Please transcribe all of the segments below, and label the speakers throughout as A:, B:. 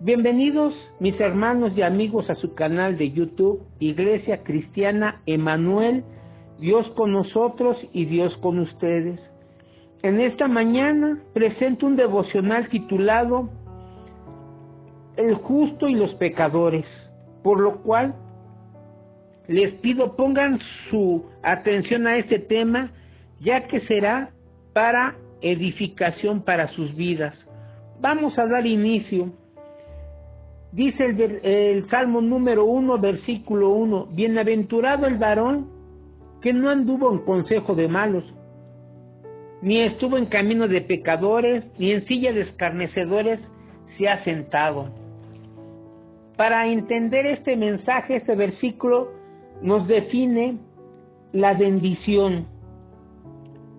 A: Bienvenidos mis hermanos y amigos a su canal de YouTube, Iglesia Cristiana Emanuel, Dios con nosotros y Dios con ustedes. En esta mañana presento un devocional titulado El justo y los pecadores, por lo cual les pido pongan su atención a este tema, ya que será para edificación para sus vidas. Vamos a dar inicio. Dice el Salmo número 1, versículo 1, Bienaventurado el varón que no anduvo en consejo de malos, ni estuvo en camino de pecadores, ni en silla de escarnecedores se ha sentado. Para entender este mensaje, este versículo nos define la bendición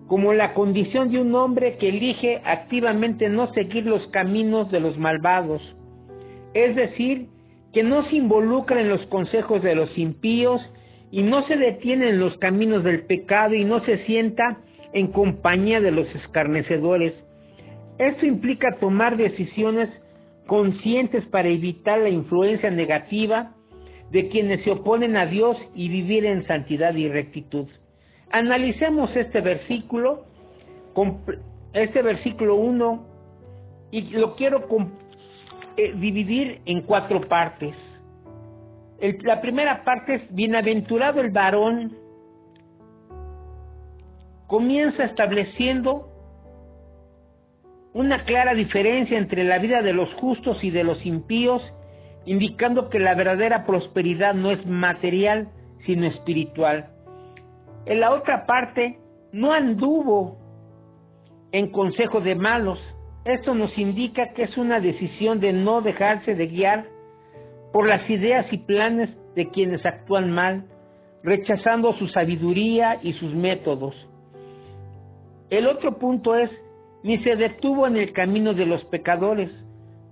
A: como la condición de un hombre que elige activamente no seguir los caminos de los malvados. Es decir, que no se involucra en los consejos de los impíos y no se detiene en los caminos del pecado y no se sienta en compañía de los escarnecedores. Esto implica tomar decisiones conscientes para evitar la influencia negativa de quienes se oponen a Dios y vivir en santidad y rectitud. Analicemos este versículo 1 y lo quiero dividir en 4 partes. La primera parte es bienaventurado el varón. Comienza estableciendo una clara diferencia entre la vida de los justos y de los impíos, indicando que la verdadera prosperidad no es material, sino espiritual. En la otra parte, no anduvo en consejo de malos. Esto nos indica que es una decisión de no dejarse de guiar por las ideas y planes de quienes actúan mal, rechazando su sabiduría y sus métodos. El otro punto es, ni se detuvo en el camino de los pecadores,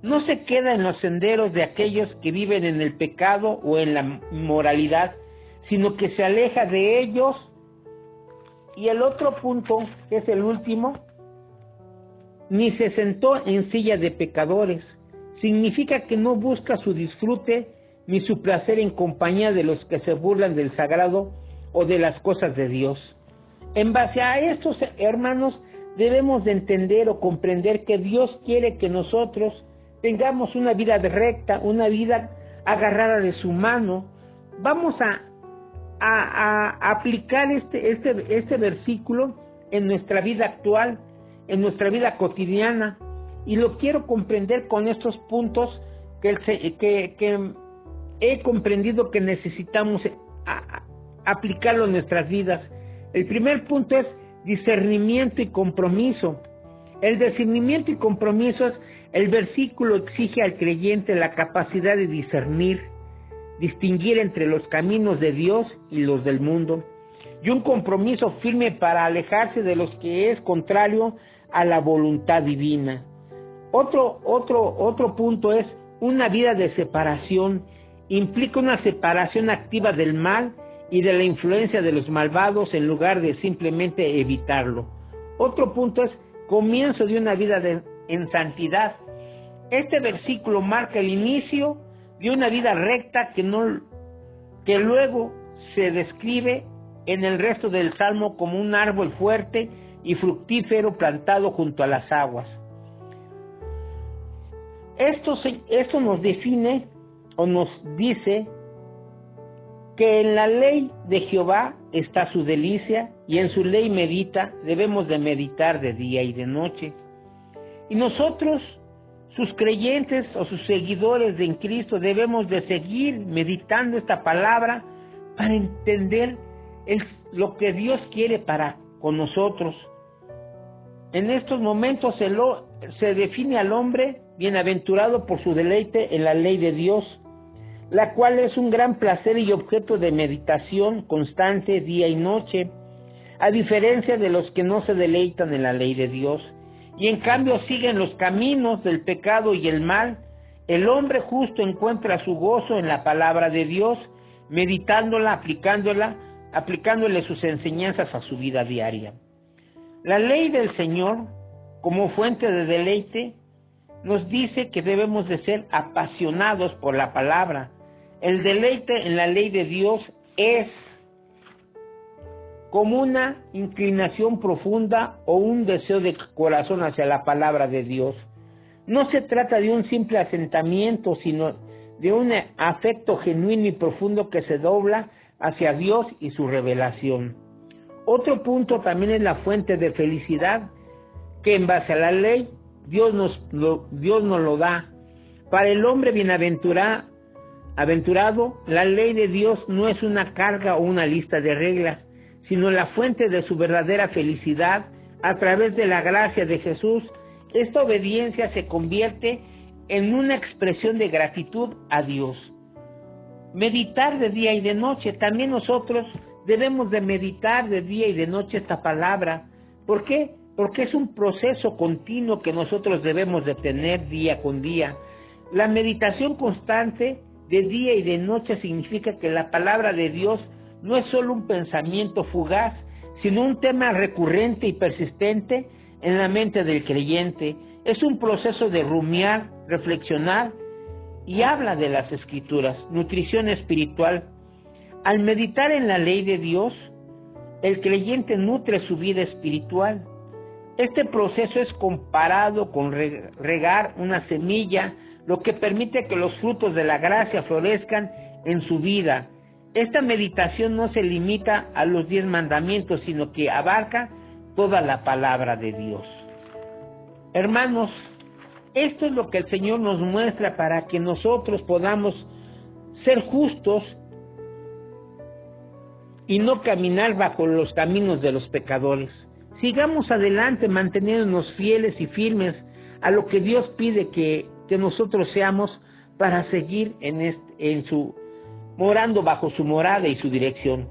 A: no se queda en los senderos de aquellos que viven en el pecado o en la inmoralidad, sino que se aleja de ellos. Y el otro punto, que es el último, ni se sentó en silla de pecadores. Significa que no busca su disfrute ni su placer en compañía de los que se burlan del sagrado o de las cosas de Dios. En base a estos, hermanos, debemos de entender o comprender que Dios quiere que nosotros tengamos una vida recta, una vida agarrada de su mano. Vamos a aplicar este versículo en nuestra vida actual, en nuestra vida cotidiana, y lo quiero comprender con estos puntos que he comprendido que necesitamos aplicarlo en nuestras vidas. El primer punto es discernimiento y compromiso. El discernimiento y compromiso es, el versículo exige al creyente la capacidad de discernir, distinguir entre los caminos de Dios y los del mundo, y un compromiso firme para alejarse de los que es contrario a la voluntad divina. Otro punto es una vida de separación. Implica una separación activa del mal y de la influencia de los malvados en lugar de simplemente evitarlo. Otro punto es comienzo de una vida en santidad. Este versículo marca el inicio de una vida recta que luego se describe en el resto del Salmo como un árbol fuerte y fructífero plantado junto a las aguas. Esto nos define o nos dice que en la ley de Jehová está su delicia y en su ley debemos de meditar de día y de noche. Y nosotros, sus creyentes o sus seguidores en Cristo, debemos de seguir meditando esta palabra para entender lo que Dios quiere con nosotros. En estos momentos se define al hombre bienaventurado por su deleite en la ley de Dios, la cual es un gran placer y objeto de meditación constante día y noche, a diferencia de los que no se deleitan en la ley de Dios, y en cambio siguen los caminos del pecado y el mal. El hombre justo encuentra su gozo en la palabra de Dios, meditándola, aplicándole sus enseñanzas a su vida diaria. La ley del Señor, como fuente de deleite, nos dice que debemos de ser apasionados por la palabra. El deleite en la ley de Dios es como una inclinación profunda o un deseo de corazón hacia la palabra de Dios. No se trata de un simple asentamiento, sino de un afecto genuino y profundo que se dobla hacia Dios y su revelación. Otro punto también es la fuente de felicidad, que en base a la ley Dios nos lo da. Para el hombre bienaventurado, la ley de Dios no es una carga o una lista de reglas, sino la fuente de su verdadera felicidad a través de la gracia de Jesús. Esta obediencia se convierte en una expresión de gratitud a Dios. Meditar de día y de noche. También nosotros debemos de meditar de día y de noche esta palabra. ¿Por qué? Porque es un proceso continuo que nosotros debemos de tener día con día. La meditación constante de día y de noche significa que la palabra de Dios no es solo un pensamiento fugaz, sino un tema recurrente y persistente en la mente del creyente. Es un proceso de rumiar, reflexionar, y habla de las Escrituras, nutrición espiritual. Al meditar en la ley de Dios, el creyente nutre su vida espiritual. Este proceso es comparado con regar una semilla, lo que permite que los frutos de la gracia florezcan en su vida. Esta meditación no se limita a los 10 mandamientos, sino que abarca toda la palabra de Dios. Hermanos, esto es lo que el Señor nos muestra para que nosotros podamos ser justos y no caminar bajo los caminos de los pecadores. Sigamos adelante manteniéndonos fieles y firmes a lo que Dios pide que nosotros seamos para seguir morando bajo su morada y su dirección.